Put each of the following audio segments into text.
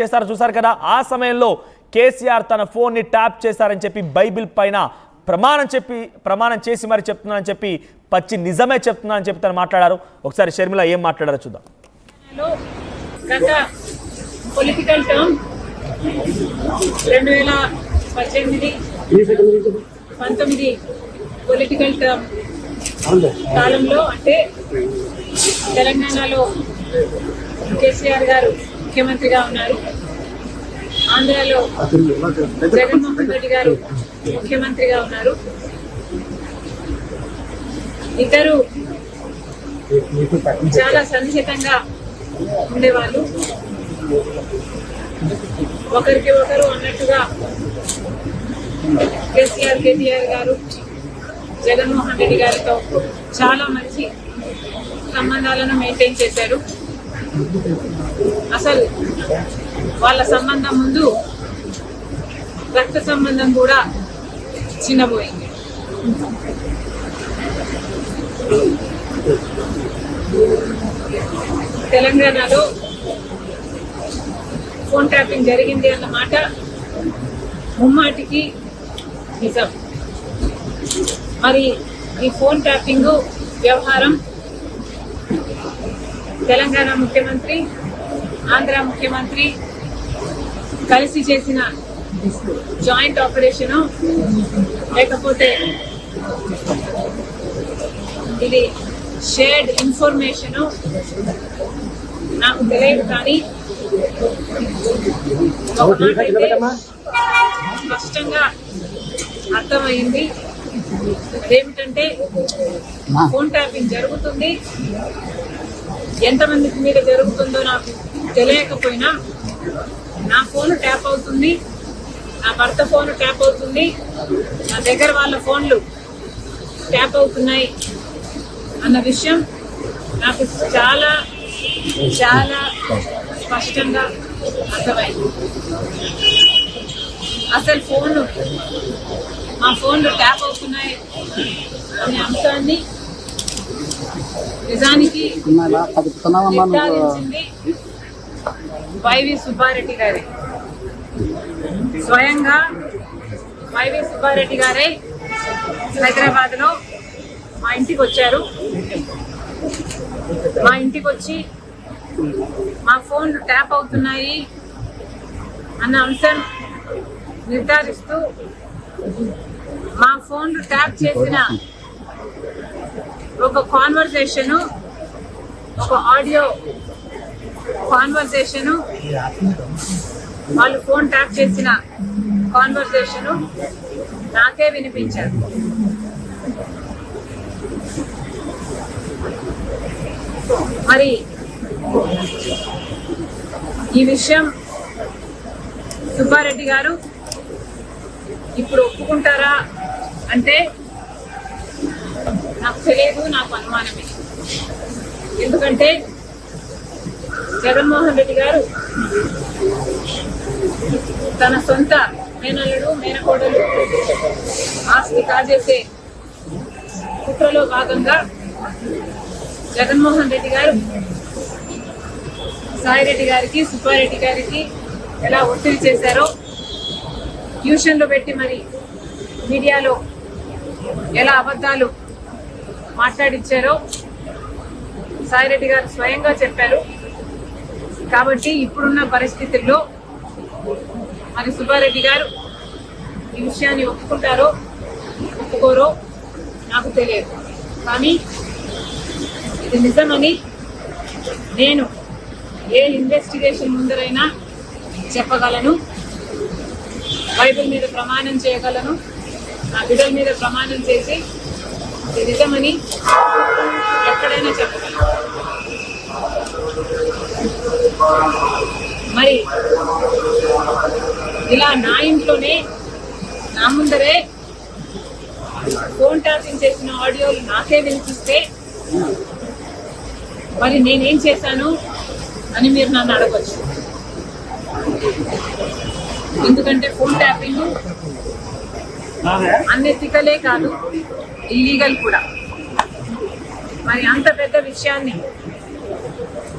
చేశారు చూసారు కదా. ఆ సమయంలో కేసీఆర్ తన ఫోన్ ని ట్యాప్ చేశారని చెప్పి బైబిల్ పైన ప్రమాణం చేసి మరి చెప్తున్నానని చెప్పి పచ్చి నిజమే చెప్తున్నానని చెప్పి తను మాట్లాడారు. ఒకసారి షర్మిల ఏం మాట్లాడారో చూద్దాం. పొలిటికల్ టర్మ్ 2018-19 పొలిటికల్ టర్మ్ కాలంలో అంటే తెలంగాణలో కేసీఆర్ గారు ముఖ్యమంత్రిగా ఉన్నారు, ఆంధ్రాలో జగన్మోహన్ రెడ్డి గారు ముఖ్యమంత్రిగా ఉన్నారు. ఇద్దరు చాలా సన్నిహితంగా ఉండేవాళ్ళు, ఒకరికి ఒకరు అన్నట్టుగా కేటీఆర్ గారు జగన్మోహన్ రెడ్డి గారితో చాలా మంచి సంబంధాలను మెయింటైన్ చేశారు. అసలు వాళ్ళ సంబంధం ముందు రక్త సంబంధం కూడా చిన్నపోయింది. తెలంగాణలో ఫోన్ ట్యాపింగ్ జరిగింది అన్నమాట ముమ్మాటికి నిజం. మరి ఈ ఫోన్ ట్యాపింగ్ వ్యవహారం తెలంగాణ ముఖ్యమంత్రి, ఆంధ్ర ముఖ్యమంత్రి కలిసి చేసిన జాయింట్ ఆపరేషను లేకపోతే ఇది షేర్డ్ ఇన్ఫర్మేషను నాకు తెలియదు, కానీ స్పష్టంగా అర్థమైంది. అదేమిటంటే ఫోన్ ట్యాపింగ్ జరుగుతుంది, ఎంతమంది మీద జరుగుతుందో నాకు తెలియకపోయినా నా ఫోన్ ట్యాప్ అవుతుంది, నా భర్త ఫోన్ ట్యాప్ అవుతుంది, నా దగ్గర వాళ్ళ ఫోన్లు ట్యాప్ అవుతున్నాయి అన్న విషయం నాకు చాలా చాలా స్పష్టంగా అర్థమైంది. అసలు మా ఫోన్లు ట్యాప్ అవుతున్నాయి అనే అంశాన్ని నిజానికి నిర్ధారించింది వైవి సుబ్బారెడ్డి గారే. స్వయంగా వైవి సుబ్బారెడ్డి గారే హైదరాబాద్ లో మా ఇంటికి వచ్చారు. మా ఇంటికి వచ్చి మా ఫోన్లు ట్యాప్ అవుతున్నాయి అన్న అంశం నిర్ధారిస్తూ మా ఫోన్లు ట్యాప్ చేసిన ఒక కాన్వర్సేషన్, ఒక ఆడియో కాన్వర్సేషన్, వాళ్ళు ఫోన్ ట్యాప్ చేసిన కాన్వర్సేషన్ నాకే వినిపించారు. మరి ఈ విషయం సుబ్బారెడ్డి గారు ఇప్పుడు ఒప్పుకుంటారా అంటే నాకు తెలియదు, నాకు అనుమానమే. ఎందుకంటే జగన్మోహన్ రెడ్డి గారు తన సొంత మేనల్లుడు మేనకోడలు ఆస్తి కాజేసే కుట్రలో భాగంగా జగన్మోహన్ రెడ్డి గారు సాయిరెడ్డి గారికి, సుబ్బారెడ్డి గారికి ఎలా ఒత్తిడి చేశారో, ట్యూషన్లో పెట్టి మరి మీడియాలో ఎలా అబద్ధాలు మాట్లాడించారో సాయిరెడ్డి గారు స్వయంగా చెప్పారు. కాబట్టి ఇప్పుడున్న పరిస్థితుల్లో మరి సుబ్బారెడ్డి గారు ఈ విషయాన్ని ఒప్పుకుంటారో ఒప్పుకోరో నాకు తెలియదు, కానీ ఇది నిజమని నేను ఏ ఇన్వెస్టిగేషన్ ముందరైనా చెప్పగలను, బైబిల్ మీద ప్రమాణం చేయగలను, నా బిడ్డల మీద ప్రమాణం చేసి ఇది నిజమని ఎక్కడైనా చెప్పగలను. మరి ఇలా నా ఇంట్లోనే నా ముందరే ఫోన్ ట్యాపింగ్ చేసిన ఆడియోలు నాకే వినిపిస్తే మరి నేనేం చేశాను అని మీరు నన్ను అడగవచ్చు. ఎందుకంటే ఫోన్ ట్యాపింగ్ అన్ఎథికలే కాదు, ఇల్లీగల్ కూడా. మరి అంత పెద్ద విషయాన్ని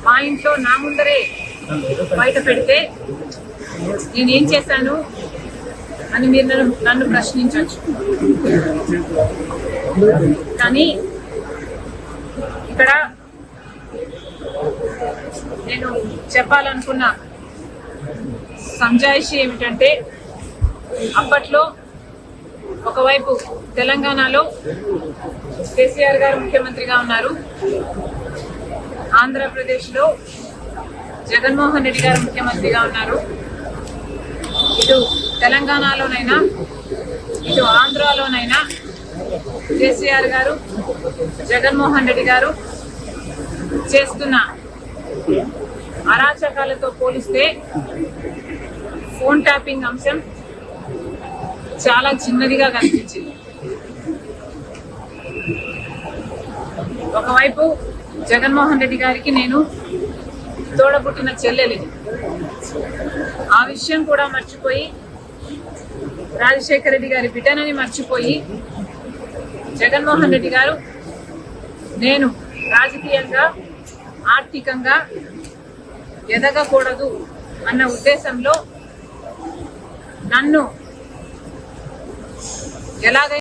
మా ఇంట్లో నా ముందరే బయట పెడితే నేనేం చేశాను అని మీరు నన్ను ప్రశ్నించవచ్చు. కానీ ఇక్కడ నేను చెప్పాలనుకున్న సంజాయిషి ఏమిటంటే, అప్పట్లో ఒకవైపు తెలంగాణలో కేసీఆర్ గారు ముఖ్యమంత్రిగా ఉన్నారు, ఆంధ్రప్రదేశ్లో జగన్మోహన్ రెడ్డి గారు ముఖ్యమంత్రిగా ఉన్నారు. ఇటు తెలంగాణలోనైనా ఇటు ఆంధ్రాలోనైనా కేసీఆర్ గారు జగన్మోహన్ రెడ్డి గారు చేస్తున్న అరాచకాలతో పోలిస్తే ఫోన్ ట్యాపింగ్ అంశం చాలా చిన్నదిగా కనిపించింది. ఒకవైపు జగన్మోహన్ రెడ్డి గారికి నేను తోడబుట్టిన చెల్లెలి, ఆ విషయం కూడా మర్చిపోయి, రాజశేఖర రెడ్డి గారి బిడ్డనని మర్చిపోయి, జగన్మోహన్ రెడ్డి గారు నేను రాజకీయంగా ఆర్థికంగా ఎదగకూడదు అన్న ఉద్దేశంలో నన్ను ఎలాగైనా